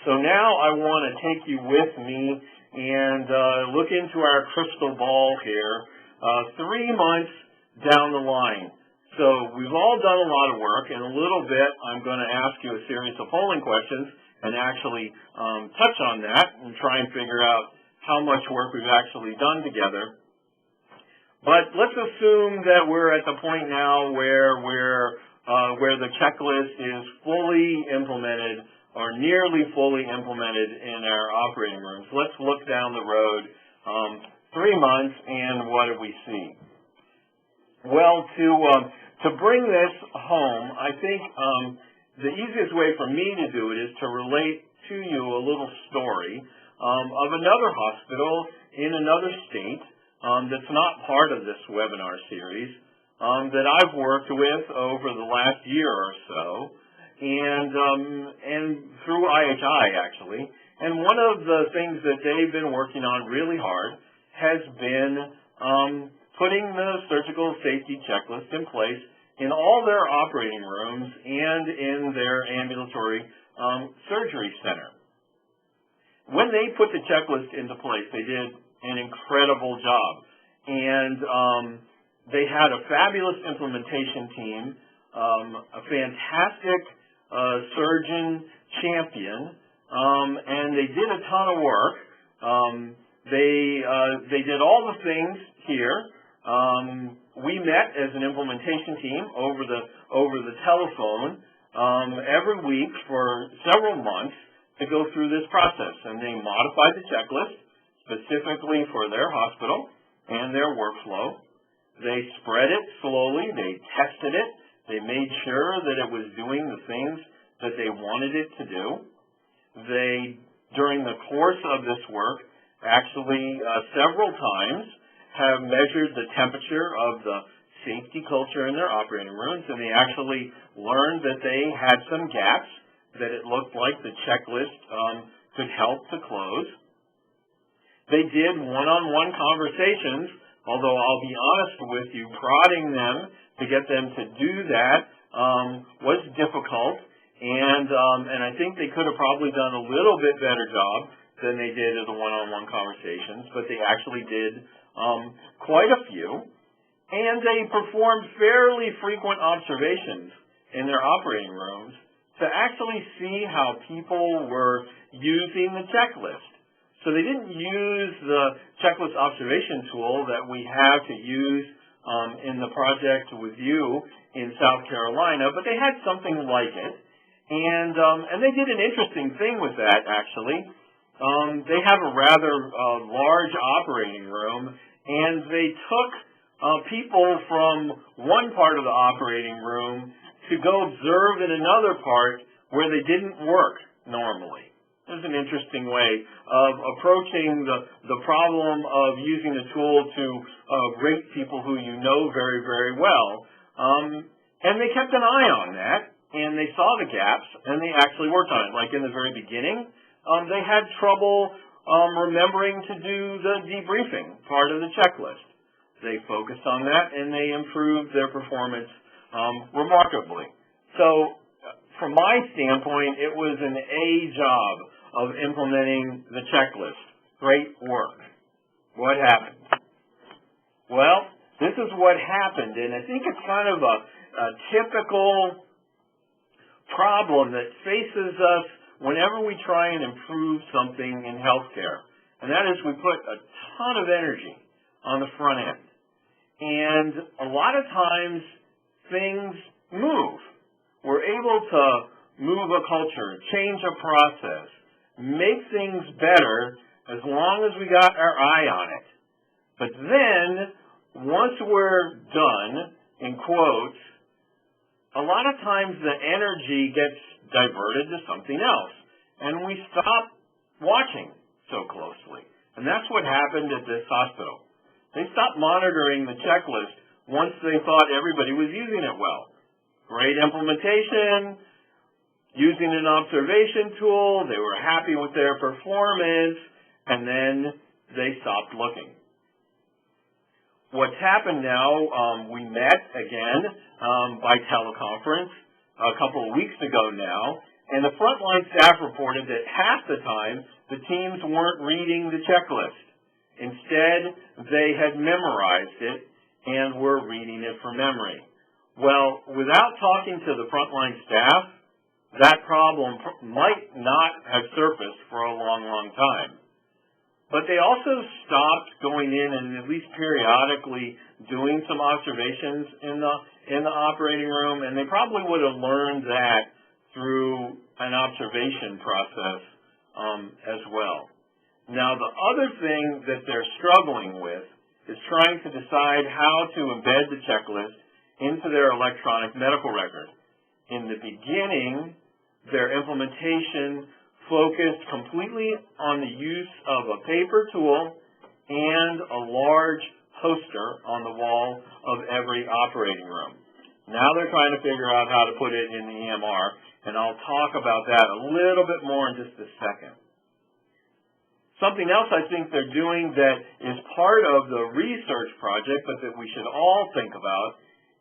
So now I want to take you with me and look into our crystal ball here, 3 months down the line. So we've all done a lot of work. In a little bit, I'm going to ask you a series of polling questions and actually touch on that and try and figure out how much work we've actually done together. But let's assume that we're at the point now where the checklist is fully implemented or nearly fully implemented in our operating rooms. Let's look down the road 3 months, and what do we see? Well, to bring this home, I think the easiest way for me to do it is to relate to you a little story of another hospital in another state that's not part of this webinar series that I've worked with over the last year or so, and through IHI actually. And one of the things that they've been working on really hard has been putting the surgical safety checklist in place in all their operating rooms and in their ambulatory surgery center. When they put the checklist into place, they did an incredible job. And they had a fabulous implementation team, a fantastic surgeon champion, and they did a ton of work. They did all the things here. We met as an implementation team over the telephone every week for several months to go through this process, and they modified the checklist specifically for their hospital and their workflow. They spread it slowly, they tested it, they made sure that it was doing the things that they wanted it to do. They, during the course of this work, actually several times have measured the temperature of the safety culture in their operating rooms, and they actually learned that they had some gaps that it looked like the checklist could help to close. They did one-on-one conversations, although I'll be honest with you, prodding them to get them to do that was difficult, and I think they could have probably done a little bit better job than they did at the one-on-one conversations, but they actually did quite a few, and they performed fairly frequent observations in their operating rooms to actually see how people were using the checklist. So they didn't use the checklist observation tool that we have to use in the project with you in South Carolina, but they had something like it. And they did an interesting thing with that, actually. They have a rather large operating room, and they took people from one part of the operating room to go observe in another part where they didn't work normally. This is an interesting way of approaching the problem of using the tool to rate people who you know very, very well. And they kept an eye on that, and they saw the gaps, and they actually worked on it. Like in the very beginning, they had trouble remembering to do the debriefing part of the checklist. They focused on that, and they improved their performance remarkably. So from my standpoint, it was an A job of implementing the checklist. Great work. What happened? Well, this is what happened, and I think it's kind of a typical problem that faces us whenever we try and improve something in healthcare, and that is we put a ton of energy on the front end. And a lot of times things move. We're able to move a culture, change a process, make things better as long as we got our eye on it. But then, once we're done, in quotes, a lot of times the energy gets diverted to something else, and we stop watching so closely. And that's what happened at this hospital. They stopped monitoring the checklist once they thought everybody was using it well. Great implementation, using an observation tool, they were happy with their performance, and then they stopped looking. What's happened now, we met again by teleconference a couple of weeks ago now, And the frontline staff reported that half the time the teams weren't reading the checklist. Instead, they had memorized it and were reading it from memory. Well, without talking to the frontline staff, that problem might not have surfaced for a long, long time. But they also stopped going in and at least periodically doing some observations in the operating room, and they probably would have learned that through an observation process as well. Now, the other thing that they're struggling with is trying to decide how to embed the checklist into their electronic medical record. In the beginning, their implementation focused completely on the use of a paper tool and a large poster on the wall of every operating room. Now they're trying to figure out how to put it in the EMR, and I'll talk about that a little bit more in just a second. Something else I think they're doing that is part of the research project, but that we should all think about,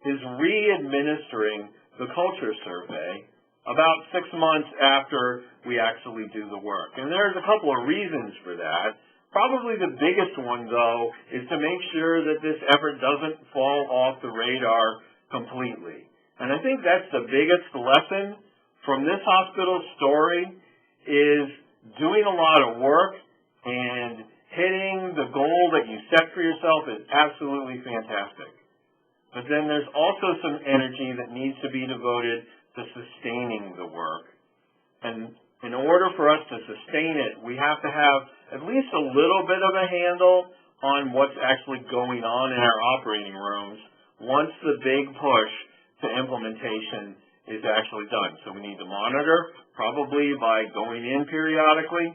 is re-administering the culture survey about 6 months after we actually do the work. And there's a couple of reasons for that. Probably the biggest one, though, is to make sure that this effort doesn't fall off the radar completely. And I think that's the biggest lesson from this hospital story, is doing a lot of work and hitting the goal that you set for yourself is absolutely fantastic. But then there's also some energy that needs to be devoted to sustaining the work. And in order for us to sustain it, we have to have at least a little bit of a handle on what's actually going on in our operating rooms once the big push to implementation is actually done. So we need to monitor, probably by going in periodically,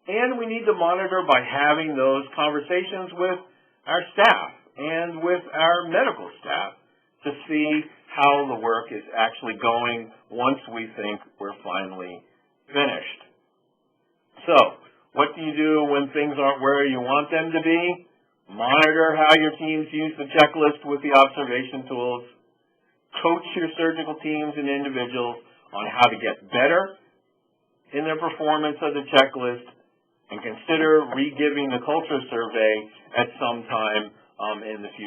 and we need to monitor by having those conversations with our staff and with our medical staff to see how the work is actually going once we think we're finally finished. So, what do you do when things aren't where you want them to be? Monitor how your teams use the checklist with the observation tools. Coach your surgical teams and individuals on how to get better in their performance of the checklist, and consider re-giving the culture survey at some time in the future.